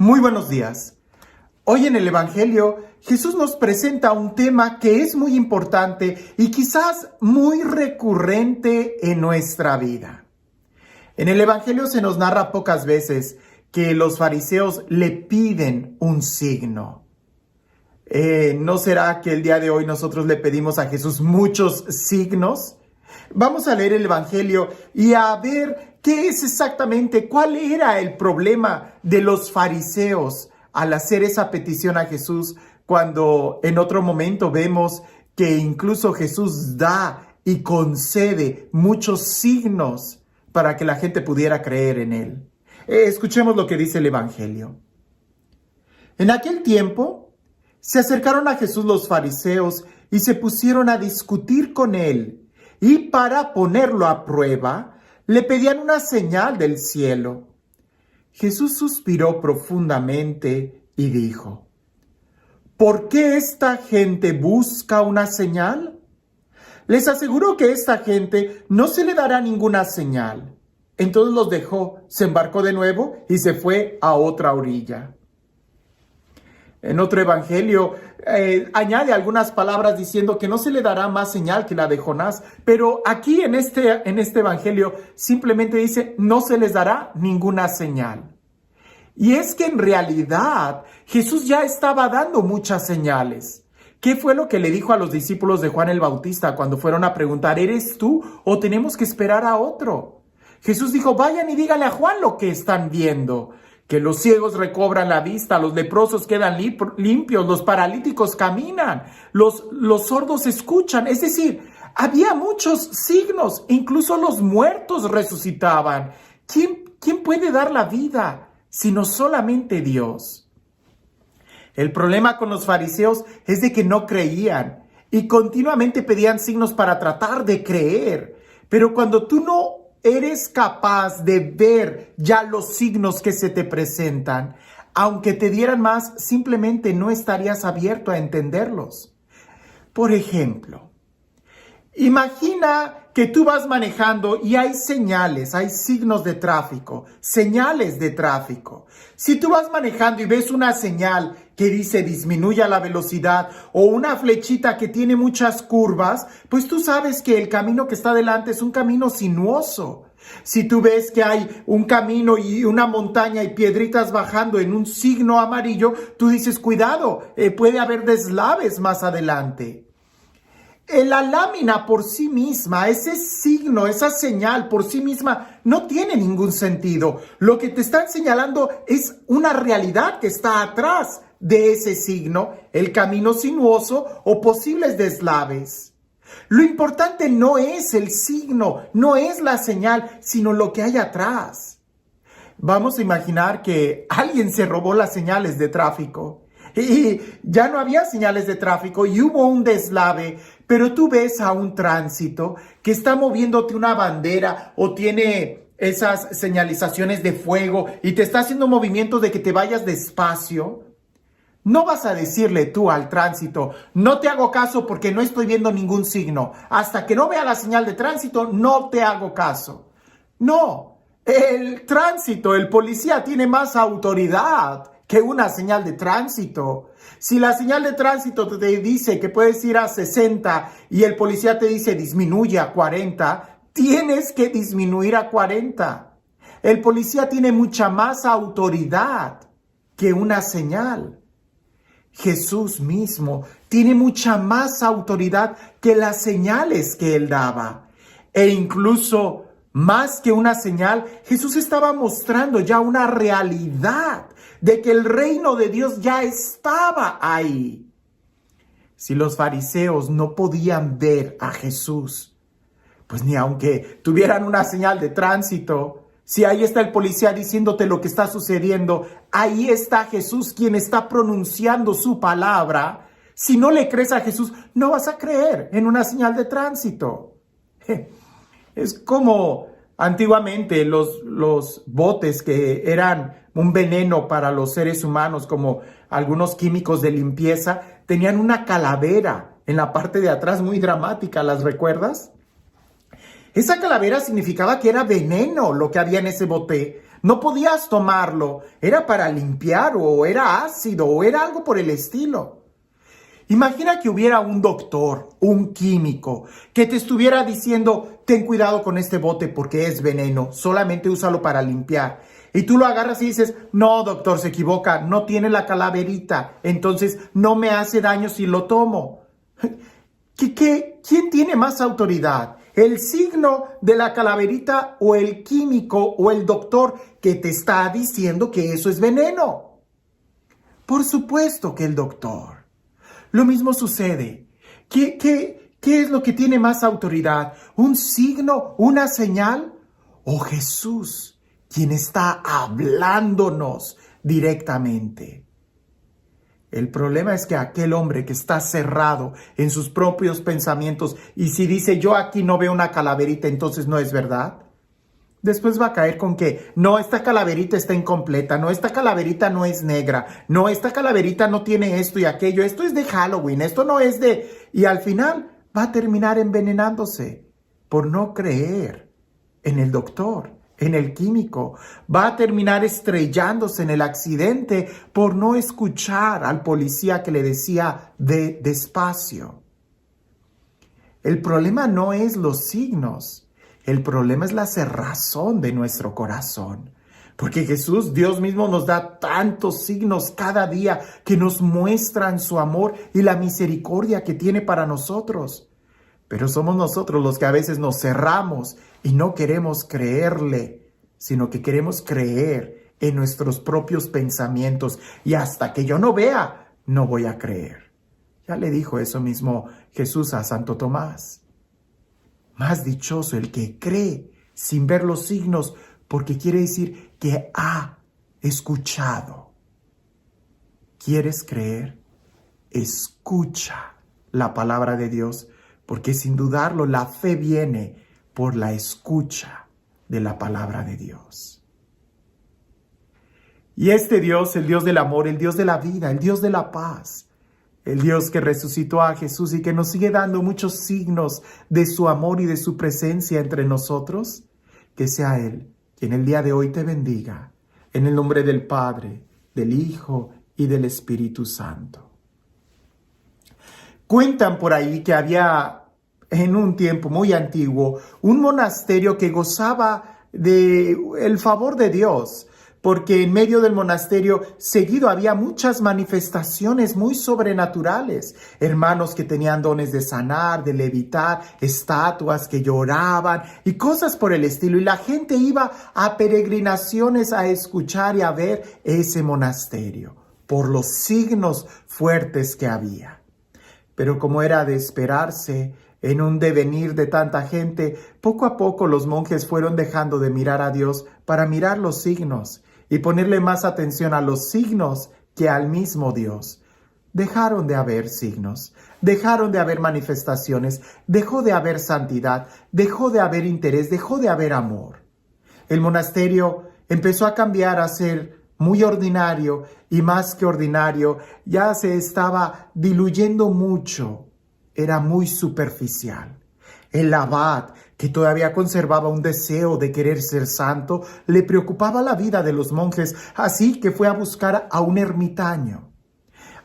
Muy buenos días. Hoy en el Evangelio, Jesús nos presenta un tema que es muy importante y quizás muy recurrente en nuestra vida. En el Evangelio se nos narra pocas veces que los fariseos le piden un signo. ¿No será que el día de hoy nosotros le pedimos a Jesús muchos signos? Vamos a leer el Evangelio y a ver qué es exactamente, cuál era el problema de los fariseos al hacer esa petición a Jesús, cuando en otro momento vemos que incluso Jesús da y concede muchos signos para que la gente pudiera creer en él. Escuchemos lo que dice el Evangelio. En aquel tiempo se acercaron a Jesús los fariseos y se pusieron a discutir con él. Y para ponerlo a prueba, le pedían una señal del cielo. Jesús suspiró profundamente y dijo: ¿por qué esta gente busca una señal? Les aseguro que a esta gente no se le dará ninguna señal. Entonces los dejó, se embarcó de nuevo y se fue a otra orilla. En otro evangelio añade algunas palabras diciendo que no se le dará más señal que la de Jonás, pero aquí en este evangelio simplemente dice no se les dará ninguna señal. Y es que en realidad Jesús ya estaba dando muchas señales. ¿Qué fue lo que le dijo a los discípulos de Juan el Bautista cuando fueron a preguntar, ¿eres tú o tenemos que esperar a otro? Jesús dijo, vayan y díganle a Juan lo que están viendo. Que los ciegos recobran la vista, los leprosos quedan limpios, los paralíticos caminan, los sordos escuchan. Es decir, había muchos signos, incluso los muertos resucitaban. ¿Quién puede dar la vida sino solamente Dios? El problema con los fariseos es de que no creían y continuamente pedían signos para tratar de creer. Pero cuando tú no eres capaz de ver ya los signos que se te presentan, aunque te dieran más, simplemente no estarías abierto a entenderlos. Por ejemplo, imagina que tú vas manejando y hay señales, hay signos de tráfico, señales de tráfico. Si tú vas manejando y ves una señal que dice disminuya la velocidad o una flechita que tiene muchas curvas, pues tú sabes que el camino que está delante es un camino sinuoso. Si tú ves que hay un camino y una montaña y piedritas bajando en un signo amarillo, tú dices cuidado, puede haber deslaves más adelante. La lámina por sí misma, ese signo, esa señal por sí misma no tiene ningún sentido. Lo que te están señalando es una realidad que está atrás de ese signo, el camino sinuoso o posibles deslaves. Lo importante no es el signo, no es la señal, sino lo que hay atrás. Vamos a imaginar que alguien se robó las señales de tráfico. Y ya no había señales de tráfico y hubo un deslave, pero tú ves a un tránsito que está moviéndote una bandera o tiene esas señalizaciones de fuego y te está haciendo movimientos de que te vayas despacio. No vas a decirle tú al tránsito, no te hago caso porque no estoy viendo ningún signo. Hasta que no vea la señal de tránsito, no te hago caso. No, el tránsito, el policía tiene más autoridad que una señal de tránsito. Si la señal de tránsito te dice que puedes ir a 60 y el policía te dice disminuye a 40, tienes que disminuir a 40. El policía tiene mucha más autoridad que una señal. Jesús mismo tiene mucha más autoridad que las señales que él daba. E incluso más que una señal, Jesús estaba mostrando ya una realidad de que el reino de Dios ya estaba ahí. Si los fariseos no podían ver a Jesús, pues ni aunque tuvieran una señal de tránsito, si ahí está el policía diciéndote lo que está sucediendo, ahí está Jesús quien está pronunciando su palabra. Si no le crees a Jesús, no vas a creer en una señal de tránsito. Es como antiguamente los botes que eran un veneno para los seres humanos, como algunos químicos de limpieza, tenían una calavera en la parte de atrás muy dramática, ¿las recuerdas? Esa calavera significaba que era veneno lo que había en ese bote. No podías tomarlo. Era para limpiar o era ácido o era algo por el estilo. Imagina que hubiera un doctor, un químico, que te estuviera diciendo, ten cuidado con este bote porque es veneno, solamente úsalo para limpiar. Y tú lo agarras y dices, no, doctor, se equivoca, no tiene la calaverita, entonces no me hace daño si lo tomo. ¿Quién tiene más autoridad? ¿El signo de la calaverita o el químico o el doctor que te está diciendo que eso es veneno? Por supuesto que el doctor. Lo mismo sucede. ¿Qué es lo que tiene más autoridad? ¿Un signo, una señal? ¿O Jesús, quien está hablándonos directamente? El problema es que aquel hombre que está cerrado en sus propios pensamientos y si dice yo aquí no veo una calaverita, entonces no es verdad. Después va a caer con que, no, esta calaverita está incompleta, no, esta calaverita no es negra, no, esta calaverita no tiene esto y aquello, esto es de Halloween, esto no es de... Y al final va a terminar envenenándose por no creer en el doctor, en el químico. Va a terminar estrellándose en el accidente por no escuchar al policía que le decía de despacio. El problema no es los signos. El problema es la cerrazón de nuestro corazón. Porque Jesús, Dios mismo, nos da tantos signos cada día que nos muestran su amor y la misericordia que tiene para nosotros. Pero somos nosotros los que a veces nos cerramos y no queremos creerle, sino que queremos creer en nuestros propios pensamientos. Y hasta que yo no vea, no voy a creer. Ya le dijo eso mismo Jesús a Santo Tomás. Más dichoso el que cree sin ver los signos, porque quiere decir que ha escuchado. ¿Quieres creer? Escucha la palabra de Dios, porque sin dudarlo la fe viene por la escucha de la palabra de Dios. Y este Dios, el Dios del amor, el Dios de la vida, el Dios de la paz, el Dios que resucitó a Jesús y que nos sigue dando muchos signos de su amor y de su presencia entre nosotros, que sea Él quien el día de hoy te bendiga, en el nombre del Padre, del Hijo y del Espíritu Santo. Cuentan por ahí que había en un tiempo muy antiguo un monasterio que gozaba del favor de Dios, porque en medio del monasterio seguido había muchas manifestaciones muy sobrenaturales. Hermanos que tenían dones de sanar, de levitar, estatuas que lloraban y cosas por el estilo. Y la gente iba a peregrinaciones a escuchar y a ver ese monasterio por los signos fuertes que había. Pero como era de esperarse, en un devenir de tanta gente, poco a poco los monjes fueron dejando de mirar a Dios para mirar los signos y ponerle más atención a los signos que al mismo Dios. Dejaron de haber signos, dejaron de haber manifestaciones, dejó de haber santidad, dejó de haber interés, dejó de haber amor. El monasterio empezó a cambiar a ser muy ordinario y más que ordinario, ya se estaba diluyendo mucho, era muy superficial. El abad, que todavía conservaba un deseo de querer ser santo, le preocupaba la vida de los monjes, así que fue a buscar a un ermitaño,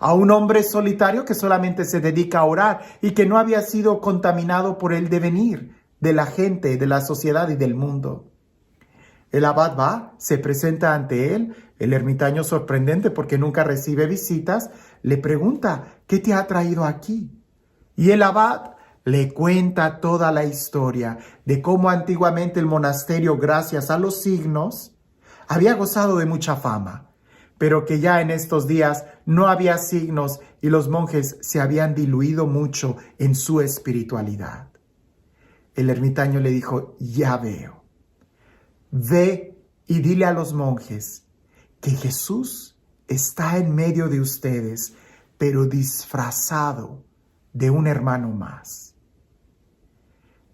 a un hombre solitario que solamente se dedica a orar y que no había sido contaminado por el devenir de la gente, de la sociedad y del mundo. El abad va, se presenta ante él, el ermitaño, sorprendente porque nunca recibe visitas, le pregunta, ¿qué te ha traído aquí? Y el abad le cuenta toda la historia de cómo antiguamente el monasterio, gracias a los signos, había gozado de mucha fama, pero que ya en estos días no había signos y los monjes se habían diluido mucho en su espiritualidad. El ermitaño le dijo, ya veo, ve y dile a los monjes que Jesús está en medio de ustedes, pero disfrazado de un hermano más.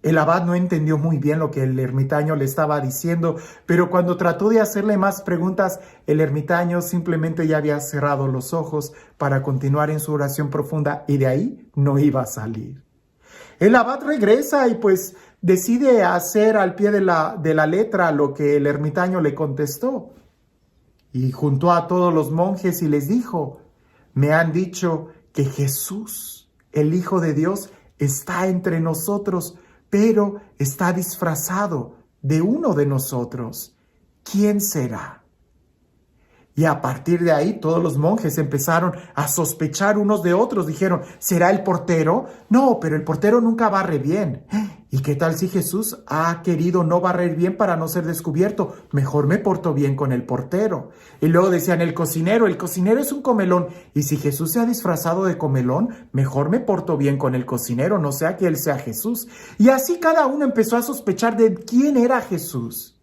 El abad no entendió muy bien lo que el ermitaño le estaba diciendo, pero cuando trató de hacerle más preguntas, el ermitaño simplemente ya había cerrado los ojos para continuar en su oración profunda y de ahí no iba a salir. El abad regresa y pues decide hacer al pie de la letra lo que el ermitaño le contestó. Y juntó a todos los monjes y les dijo: me han dicho que Jesús, el Hijo de Dios, está entre nosotros, pero está disfrazado de uno de nosotros. ¿Quién será? Y a partir de ahí todos los monjes empezaron a sospechar unos de otros. Dijeron: ¿será el portero? No, pero el portero nunca barre bien. ¿Y qué tal si Jesús ha querido no barrer bien para no ser descubierto? Mejor me porto bien con el portero. Y luego decían: el cocinero es un comelón. Y si Jesús se ha disfrazado de comelón, mejor me porto bien con el cocinero, no sea que él sea Jesús. Y así cada uno empezó a sospechar de quién era Jesús.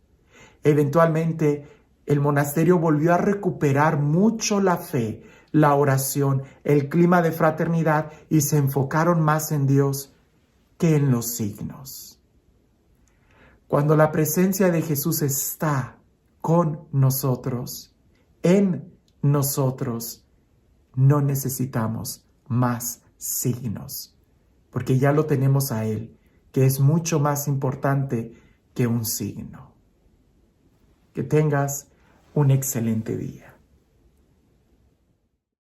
Eventualmente, el monasterio volvió a recuperar mucho la fe, la oración, el clima de fraternidad, y se enfocaron más en Dios que en los signos. Cuando la presencia de Jesús está con nosotros, en nosotros, no necesitamos más signos, porque ya lo tenemos a Él, que es mucho más importante que un signo. Que tengas un excelente día.